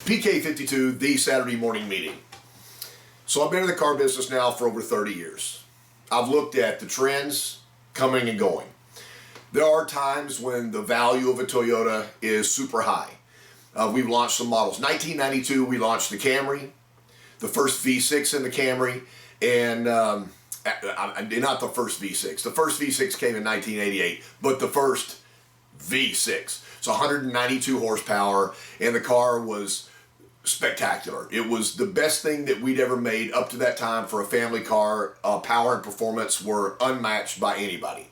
PK52, the Saturday morning meeting. So I've been in the car business now for over 30 years. I've looked at the trends coming and going. There are times when the value of a Toyota is super high. We've launched some models. 1992, we launched the Camry, the first V6 in the Camry, and not the first V6. The first V6 came in 1988, but the first V6. So 192 horsepower, and the car was spectacular. It was the best thing that we'd ever made up to that time for a family car. Power and performance were unmatched by anybody.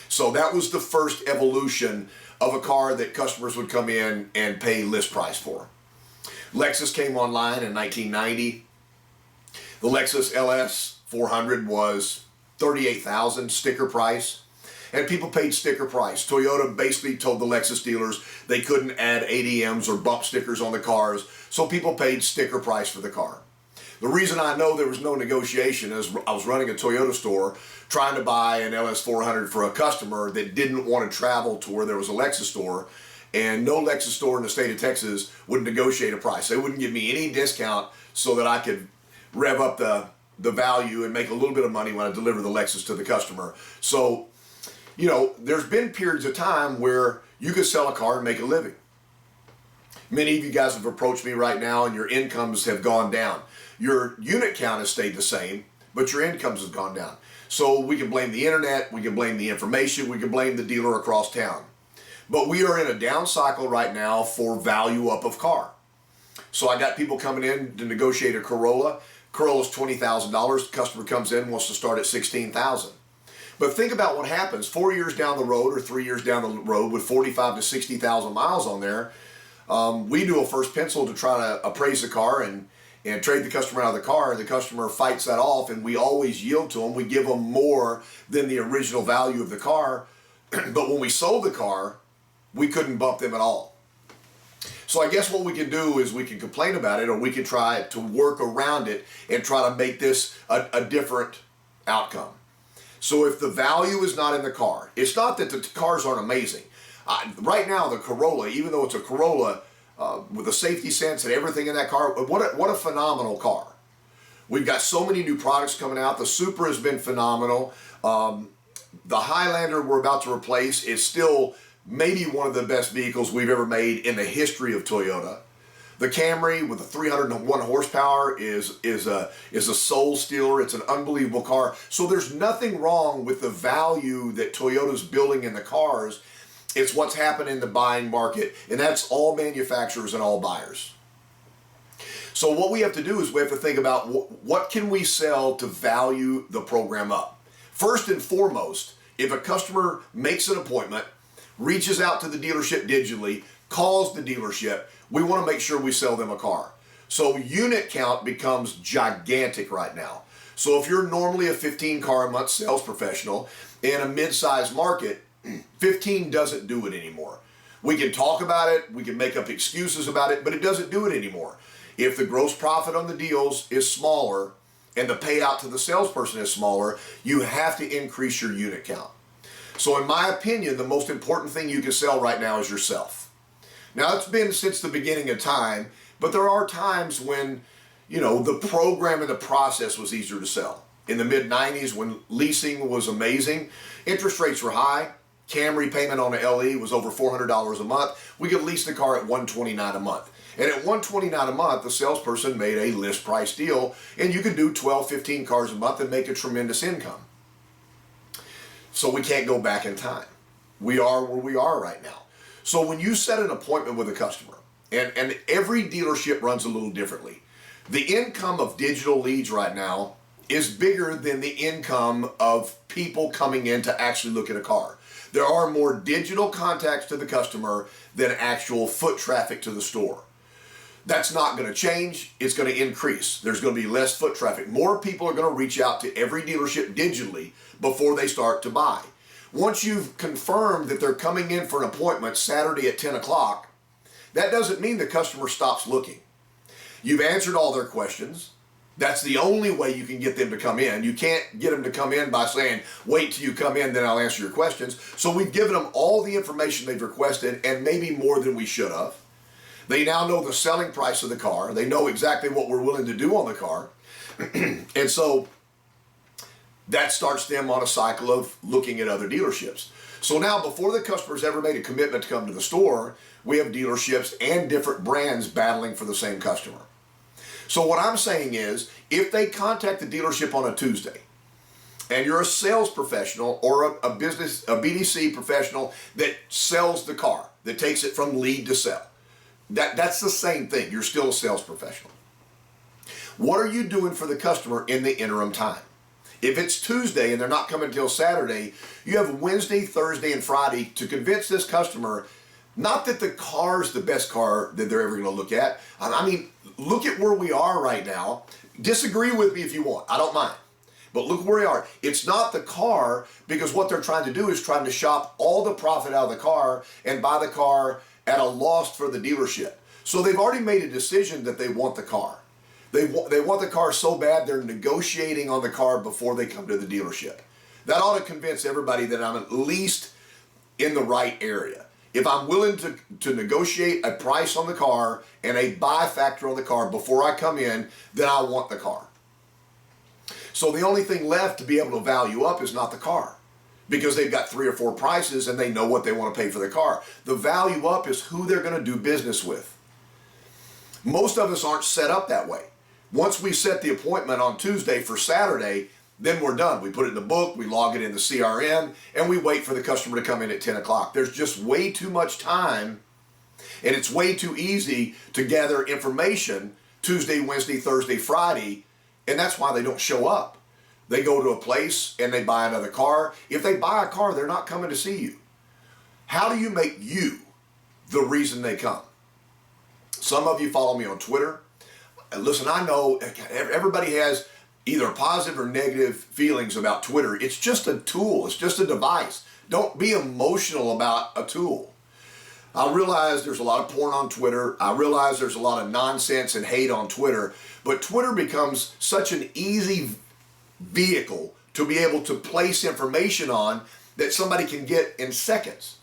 So that was the first evolution of a car that customers would come in and pay list price for. Lexus came online in 1990. The Lexus LS 400 was $38,000 sticker price, and people paid sticker price. Toyota basically told the Lexus dealers they couldn't add ADMs or bump stickers on the cars, so people paid sticker price for the car. The reason I know there was no negotiation is I was running a Toyota store trying to buy an LS 400 for a customer that didn't want to travel to where there was a Lexus store, and no Lexus store in the state of Texas would negotiate a price. They wouldn't give me any discount so that I could rev up the value and make a little bit of money when I deliver the Lexus to the customer. So, you know, there's been periods of time where you could sell a car and make a living. Many of you guys have approached me right now and your incomes have gone down. Your unit count has stayed the same, but your incomes have gone down. So we can blame the internet, we can blame the information, we can blame the dealer across town. But we are in a down cycle right now for value up of car. So I got people coming in to negotiate a Corolla. Corolla's $20,000. Customer comes in, wants to start at $16,000. But think about what happens 4 years down the road or 3 years down the road with 45 to 60,000 miles on there. We do a first pencil to try to appraise the car and trade the customer out of the car. The customer fights that off, and we always yield to them. We give them more than the original value of the car. But when we sold the car, we couldn't bump them at all. So I guess what we can do is we can complain about it, or we can try to work around it and try to make this a different outcome. So if the value is not in the car, it's not that the cars aren't amazing. Right now, the Corolla, even though it's a Corolla with a safety sense and everything in that car, what a phenomenal car. We've got so many new products coming out. The Supra has been phenomenal. The Highlander we're about to replace is still maybe one of the best vehicles we've ever made in the history of Toyota. The Camry with the 301 horsepower is a soul stealer. It's an unbelievable car. So there's nothing wrong with the value that Toyota's building in the cars. It's what's happened in the buying market, and that's all manufacturers and all buyers. So what we have to do is we have to think about what can we sell to value the program up. First and foremost, if a customer makes an appointment, reaches out to the dealership digitally, calls the dealership, we want to make sure we sell them a car. So unit count becomes gigantic right now. So if you're normally a 15 car a month sales professional in a mid-sized market, 15 doesn't do it anymore. We can talk about it, we can make up excuses about it, but it doesn't do it anymore. If the gross profit on the deals is smaller and the payout to the salesperson is smaller, you have to increase your unit count. So in my opinion, the most important thing you can sell right now is yourself. Now, it's been since the beginning of time, but there are times when, you know, the program and the process was easier to sell. In the mid-90s, when leasing was amazing, interest rates were high. Camry payment on an LE was over $400 a month. We could lease the car at $129 a month. And at $129 a month, the salesperson made a list price deal, and you could do 12, 15 cars a month and make a tremendous income. So we can't go back in time. We are where we are right now. So when you set an appointment with a customer, and every dealership runs a little differently, the income of digital leads right now is bigger than the income of people coming in to actually look at a car. There are more digital contacts to the customer than actual foot traffic to the store. That's not going to change. It's going to increase. There's going to be less foot traffic. More people are going to reach out to every dealership digitally before they start to buy. Once you've confirmed that they're coming in for an appointment Saturday at 10 o'clock, that doesn't mean the customer stops looking. You've answered all their questions. That's the only way you can get them to come in. You can't get them to come in by saying, wait till you come in, then I'll answer your questions. So we've given them all the information they've requested and maybe more than we should have. They now know the selling price of the car. They know exactly what we're willing to do on the car. And so that starts them on a cycle of looking at other dealerships. So now, before the customer's ever made a commitment to come to the store, we have dealerships and different brands battling for the same customer. So what I'm saying is, if they contact the dealership on a Tuesday, and you're a sales professional or a BDC professional that sells the car, that takes it from lead to sell, that's the same thing. You're still a sales professional. What are you doing for the customer in the interim time? If it's Tuesday and they're not coming until Saturday, you have Wednesday, Thursday, and Friday to convince this customer, not that the car's the best car that they're ever going to look at. I mean, look at where we are right now. Disagree with me if you want. I don't mind. But look where we are. It's not the car, because what they're trying to do is trying to shop all the profit out of the car and buy the car at a loss for the dealership. So they've already made a decision that they want the car. They want the car so bad they're negotiating on the car before they come to the dealership. That ought to convince everybody that I'm at least in the right area. If I'm willing to negotiate a price on the car and a buy factor on the car before I come in, then I want the car. So the only thing left to be able to value up is not the car, because they've got 3 or 4 prices and they know what they want to pay for the car. The value up is who they're going to do business with. Most of us aren't set up that way. Once we set the appointment on Tuesday for Saturday, then we're done. We put it in the book, we log it in the CRM, and we wait for the customer to come in at 10 o'clock. There's just way too much time, and it's way too easy to gather information Tuesday, Wednesday, Thursday, Friday, and that's why they don't show up. They go to a place and they buy another car. If they buy a car, they're not coming to see you. How do you make you the reason they come? Some of you follow me on Twitter. Listen, I know everybody has either positive or negative feelings about Twitter. It's just a tool. It's just a device. Don't be emotional about a tool. I realize there's a lot of porn on Twitter. I realize there's a lot of nonsense and hate on Twitter. But Twitter becomes such an easy vehicle to be able to place information on that somebody can get in seconds.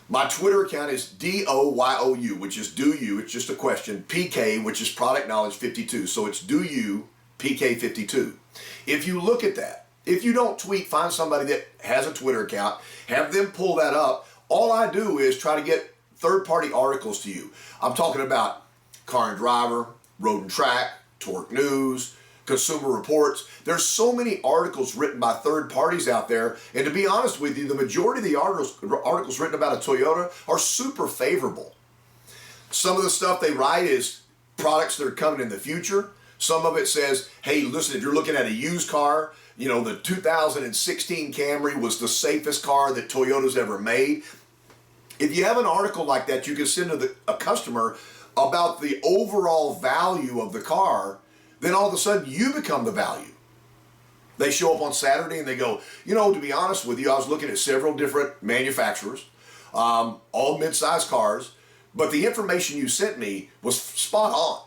My Twitter account is DOYOU, which is do you, it's just a question, PK, which is product knowledge 52. So it's do you, PK 52. If you look at that, if you don't tweet, find somebody that has a Twitter account, have them pull that up. All I do is try to get third-party articles to you. I'm talking about Car and Driver, Road and Track, Torque News, Consumer Reports. There's so many articles written by third parties out there, and to be honest with you, the majority of the articles written about a Toyota are super favorable. Some of the stuff they write is products that are coming in the future. Some of it says, hey, listen, if you're looking at a used car, you know, the 2016 Camry was the safest car that Toyota's ever made. If you have an article like that, you can send to a customer about the overall value of the car, then all of a sudden you become the value. They show up on Saturday and they go, you know, to be honest with you, I was looking at several different manufacturers, all mid-sized cars, but the information you sent me was spot on.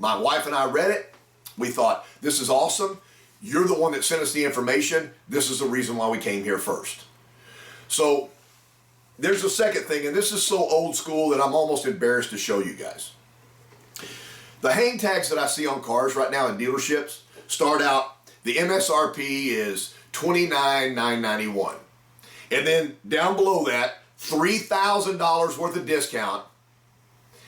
My wife and I read it. We thought, this is awesome. You're the one that sent us the information. This is the reason why we came here first. So there's a second thing, and this is so old school that I'm almost embarrassed to show you guys. The hang tags that I see on cars right now in dealerships start out, the MSRP is $29,991. And then down below that, $3,000 worth of discount.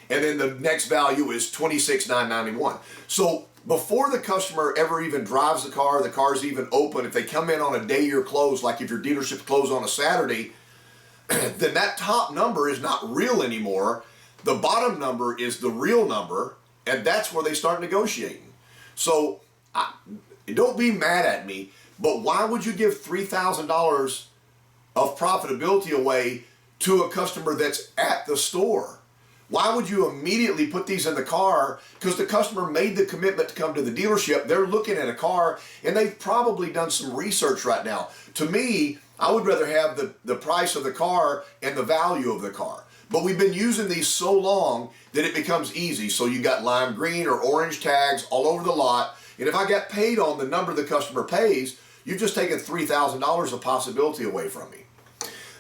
And then the next value is $26,991. So before the customer ever even drives the car's even open, if they come in on a day you're closed, like if your dealership's closed on a Saturday, then that top number is not real anymore. The bottom number is the real number, and that's where they start negotiating. So don't be mad at me, but why would you give $3,000 of profitability away to a customer that's at the store? Why would you immediately put these in the car? Because the customer made the commitment to come to the dealership. They're looking at a car, and they've probably done some research right now. To me, I would rather have the price of the car and the value of the car. But we've been using these so long that it becomes easy. So you got lime green or orange tags all over the lot. And if I got paid on the number the customer pays, you've just taken $3,000 of possibility away from me.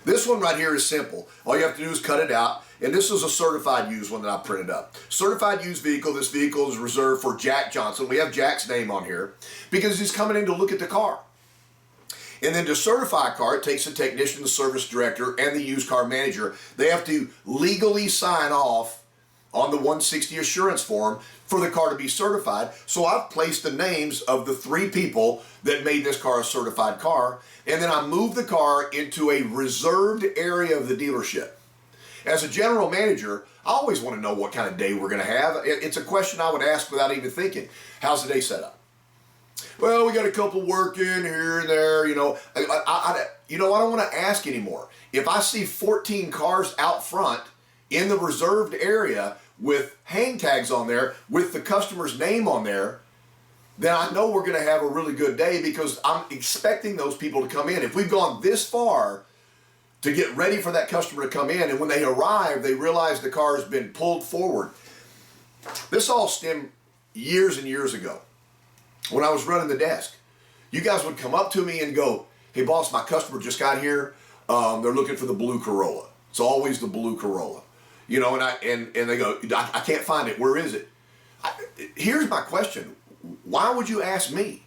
This one right here is simple. All you have to do is cut it out. And this is a certified used one that I printed up. Certified used vehicle. This vehicle is reserved for Jack Johnson. We have Jack's name on here because he's coming in to look at the car. And then to certify a car, it takes a technician, the service director, and the used car manager. They have to legally sign off on the 160 assurance form for the car to be certified. So I've placed the names of the 3 people that made this car a certified car, and then I moved the car into a reserved area of the dealership. As a general manager, I always want to know what kind of day we're going to have. It's a question I would ask without even thinking. How's the day set up? Well, we got a couple working here and there, you know. I don't want to ask anymore. If I see 14 cars out front in the reserved area with hang tags on there, with the customer's name on there, then I know we're going to have a really good day because I'm expecting those people to come in. If we've gone this far to get ready for that customer to come in, and when they arrive, they realize the car has been pulled forward. This all stemmed years and years ago when I was running the desk. You guys would come up to me and go, hey boss, my customer just got here. They're looking for the blue Corolla. It's always the blue Corolla. You know, and they go, I can't find it. Where is it? Here's my question. Why would you ask me?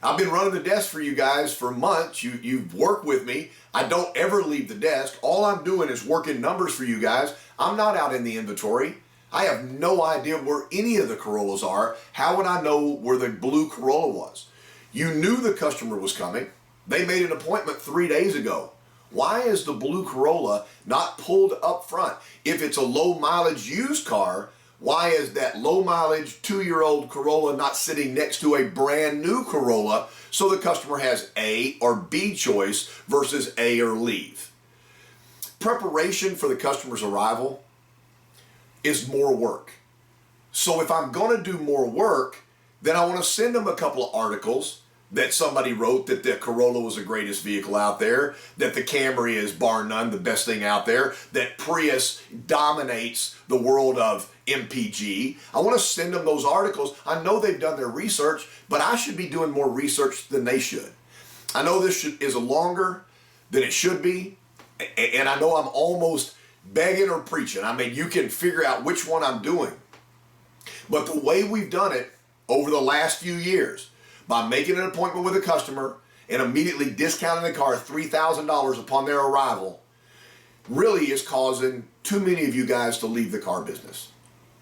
I've been running the desk for you guys for months. You've worked with me. I don't ever leave the desk. All I'm doing is working numbers for you guys. I'm not out in the inventory. I have no idea where any of the Corollas are. How would I know where the blue Corolla was? You knew the customer was coming. They made an appointment 3 days ago. Why is the blue Corolla not pulled up front? If it's a low mileage used car, why is that low mileage 2-year-old Corolla not sitting next to a brand new Corolla so the customer has A or B choice versus A or leave? Preparation for the customer's arrival is more work. So if I'm going to do more work, then I want to send them a couple of articles that somebody wrote that the Corolla was the greatest vehicle out there, that the Camry is bar none the best thing out there, that Prius dominates the world of MPG. I want to send them those articles. I know they've done their research, but I should be doing more research than they should. I know this is longer than it should be, and I know I'm almost begging or preaching. I mean, you can figure out which one I'm doing. But the way we've done it over the last few years, by making an appointment with a customer and immediately discounting the car $3,000 upon their arrival, really is causing too many of you guys to leave the car business.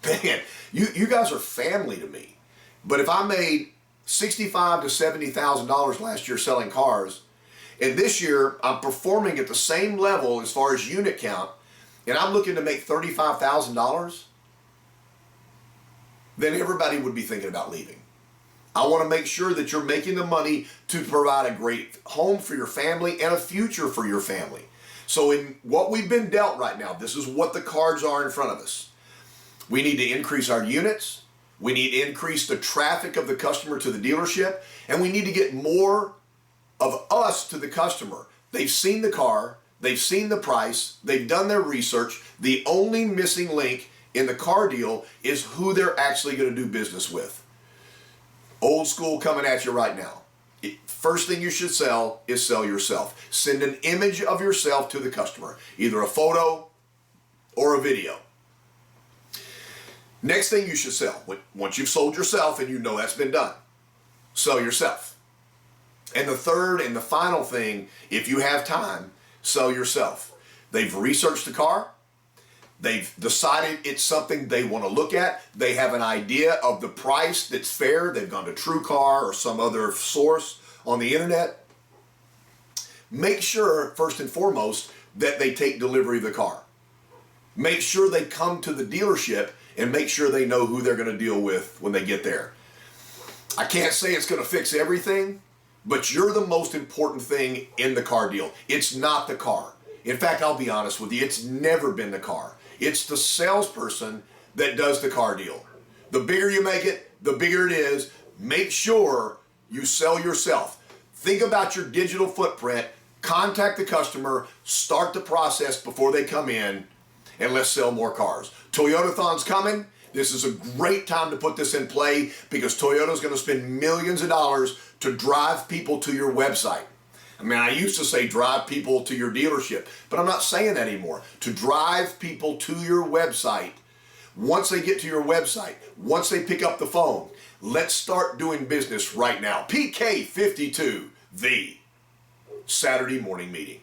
Man, you guys are family to me. But if I made $65,000 to $70,000 last year selling cars, and this year I'm performing at the same level as far as unit count, and I'm looking to make $35,000, then everybody would be thinking about leaving. I want to make sure that you're making the money to provide a great home for your family and a future for your family. So in what we've been dealt right now, this is what the cards are in front of us. We need to increase our units. We need to increase the traffic of the customer to the dealership. And we need to get more of us to the customer. They've seen the car. They've seen the price. They've done their research. The only missing link in the car deal is who they're actually going to do business with. Old school coming at you right now. First thing you should sell is sell yourself. Send an image of yourself to the customer, either a photo or a video. Next thing you should sell, once you've sold yourself and you know that's been done, sell yourself. And the third and the final thing, if you have time, sell yourself. They've researched the car. They've decided it's something they want to look at. They have an idea of the price that's fair. They've gone to TrueCar or some other source on the internet. Make sure, first and foremost, that they take delivery of the car. Make sure they come to the dealership and make sure they know who they're going to deal with when they get there. I can't say it's going to fix everything, but you're the most important thing in the car deal. It's not the car. In fact, I'll be honest with you, it's never been the car. It's the salesperson that does the car deal. The bigger you make it, the bigger it is. Make sure you sell yourself. Think about your digital footprint. Contact the customer. Start the process before they come in. And let's sell more cars. Toyotathon's coming. This is a great time to put this in play because Toyota's going to spend millions of dollars to drive people to your website. I mean, I used to say drive people to your dealership, but I'm not saying that anymore. To drive people to your website, once they get to your website, once they pick up the phone, let's start doing business right now. PK52, the Saturday morning meeting.